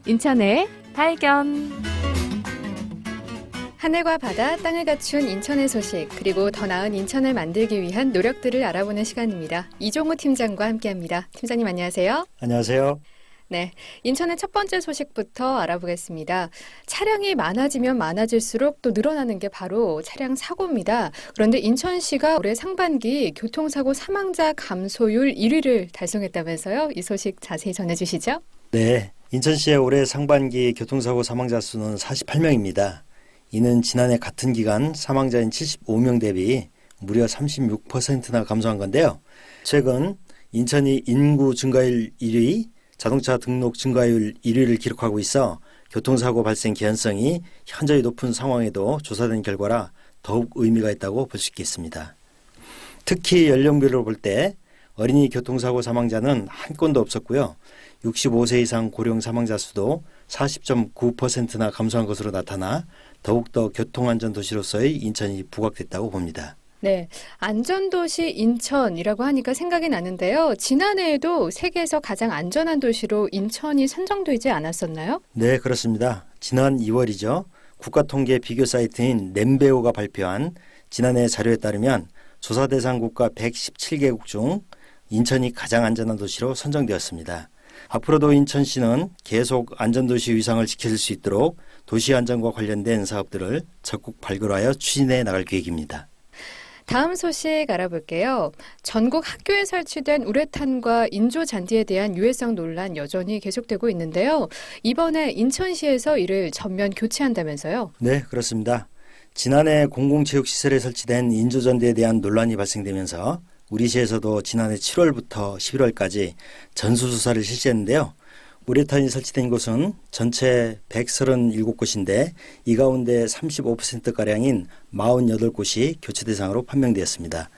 인천의 발견. 하늘과 바다, 땅을 갖춘 인천의 소식, 그리고 더 나은 인천을 만들기 위한 노력들을 알아보는 시간입니다. 이종우 팀장과 함께합니다. 팀장님 안녕하세요. 안녕하세요. 네, 인천의 첫 번째 소식부터 알아보겠습니다. 차량이 많아지면 많아질수록 또 늘어나는 게 바로 차량 사고입니다. 그런데 인천시가 올해 상반기 교통사고 사망자 감소율 1위를 달성했다면서요? 이 소식 자세히 전해주시죠. 네, 인천시의 올해 상반기 교통사고 사망자 수는 48명입니다. 이는 지난해 같은 기간 사망자인 75명 대비 무려 36%나 감소한 건데요. 최근 인천이 인구 증가율 1위, 자동차 등록 증가율 1위를 기록하고 있어 교통사고 발생 개연성이 현저히 높은 상황에도 조사된 결과라 더욱 의미가 있다고 볼 수 있겠습니다. 특히 연령별로 볼 때 어린이 교통사고 사망자는 한 건도 없었고요. 65세 이상 고령 사망자 수도 40.9%나 감소한 것으로 나타나 더욱더 교통안전도시로서의 인천이 부각됐다고 봅니다. 네, 안전도시 인천이라고 하니까 생각이 나는데요. 지난해에도 세계에서 가장 안전한 도시로 인천이 선정되지 않았었나요? 네, 그렇습니다. 지난 2월이죠. 국가통계 비교 사이트인 nembeo가 발표한 지난해 자료에 따르면 조사 대상 국가 117개국 중 인천이 가장 안전한 도시로 선정되었습니다. 앞으로도 인천시는 계속 안전도시 위상을 지킬 수 있도록 도시 안전과 관련된 사업들을 적극 발굴하여 추진해 나갈 계획입니다. 다음 소식 알아볼게요. 전국 학교에 설치된 우레탄과 인조 잔디에 대한 유해성 논란 여전히 계속되고 있는데요. 이번에 인천시에서 이를 전면 교체한다면서요? 네, 그렇습니다. 지난해 공공체육시설에 설치된 인조 잔디에 대한 논란이 발생되면서 우리 시에서도 지난해 7월부터 11월까지 전수조사를 실시했는데요. 우레탄이 설치된 곳은 전체 137곳인데 이 가운데 35%가량인 48곳이 교체 대상으로 판명되었습니다.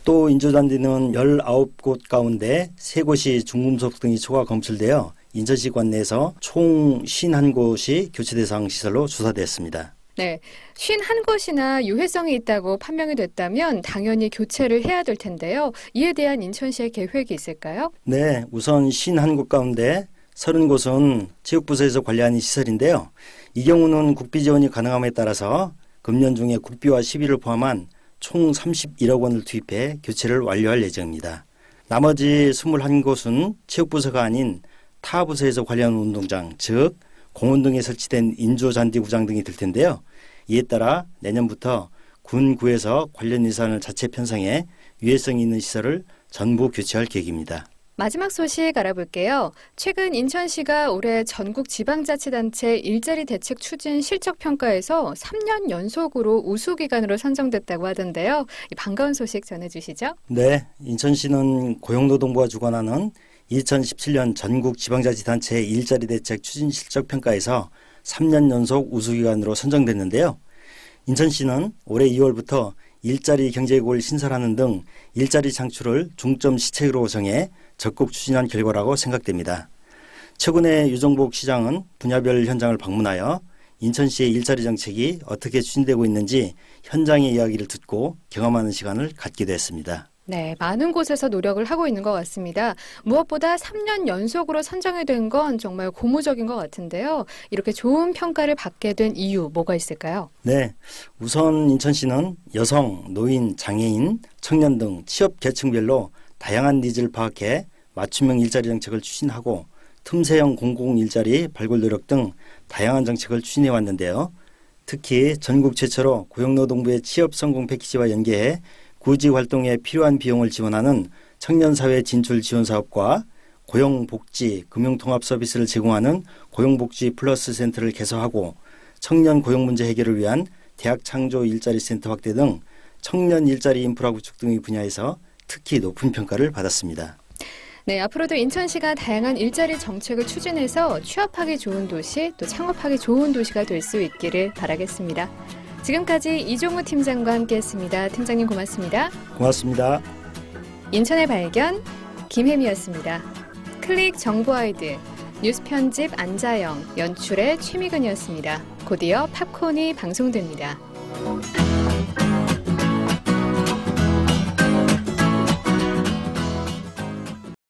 또 인조잔디는 19곳 가운데 3곳이 중금속 등이 초과 검출되어 인천시 관내에서 총 51곳이 교체 대상 시설로 조사되었습니다. 네, 51곳이나 유해성이 있다고 판명이 됐다면 당연히 교체를 해야 될 텐데요. 이에 대한 인천시의 계획이 있을까요? 네, 우선 51곳 가운데 30곳은 체육부서에서 관리하는 시설인데요. 이 경우는 국비 지원이 가능함에 따라서 금년 중에 국비와 시비를 포함한 총 31억 원을 투입해 교체를 완료할 예정입니다. 나머지 21곳은 체육부서가 아닌 타 부서에서 관리하는 운동장, 즉 공원 등에 설치된 인조잔디 구장 등이 될 텐데요. 이에 따라 내년부터 군, 구에서 관련 예산을 자체 편성해 유해성이 있는 시설을 전부 교체할 계획입니다. 마지막 소식 알아볼게요. 최근 인천시가 올해 전국 지방자치단체 일자리 대책 추진 실적평가에서 3년 연속으로 우수기관으로 선정됐다고 하던데요. 반가운 소식 전해주시죠. 네, 인천시는 고용노동부가 주관하는 2017년 전국 지방자치단체 일자리 대책 추진 실적평가에서 3년 연속 우수기관으로 선정됐는데요. 인천시는 올해 2월부터 일자리 경제국을 신설하는 등 일자리 창출을 중점 시책으로 정해 적극 추진한 결과라고 생각됩니다. 최근에 유정복 시장은 분야별 현장을 방문하여 인천시의 일자리 정책이 어떻게 추진되고 있는지 현장의 이야기를 듣고 경험하는 시간을 갖기도 했습니다. 네, 많은 곳에서 노력을 하고 있는 것 같습니다. 무엇보다 3년 연속으로 선정이 된 건 정말 고무적인 것 같은데요. 이렇게 좋은 평가를 받게 된 이유 뭐가 있을까요? 네, 우선 인천시는 여성, 노인, 장애인, 청년 등 취업 계층별로 다양한 니즈를 파악해 맞춤형 일자리 정책을 추진하고 틈새형 공공 일자리 발굴 노력 등 다양한 정책을 추진해 왔는데요. 특히 전국 최초로 고용노동부의 취업 성공 패키지와 연계해 구직 활동에 필요한 비용을 지원하는 청년사회 진출 지원 사업과 고용복지, 금융통합 서비스를 제공하는 고용복지 플러스 센터를 개설하고 청년 고용 문제 해결을 위한 대학 창조 일자리 센터 확대 등 청년 일자리 인프라 구축 등의 분야에서 특히 높은 평가를 받았습니다. 네, 앞으로도 인천시가 다양한 일자리 정책을 추진해서 취업하기 좋은 도시, 또 창업하기 좋은 도시가 될 수 있기를 바라겠습니다. 지금까지 이종우 팀장과 함께했습니다. 팀장님 고맙습니다. 고맙습니다. 인천의 발견 김혜미였습니다. 클릭 정보아이드, 뉴스 편집 안자영, 연출의 최미근이었습니다. 곧이어 팝콘이 방송됩니다.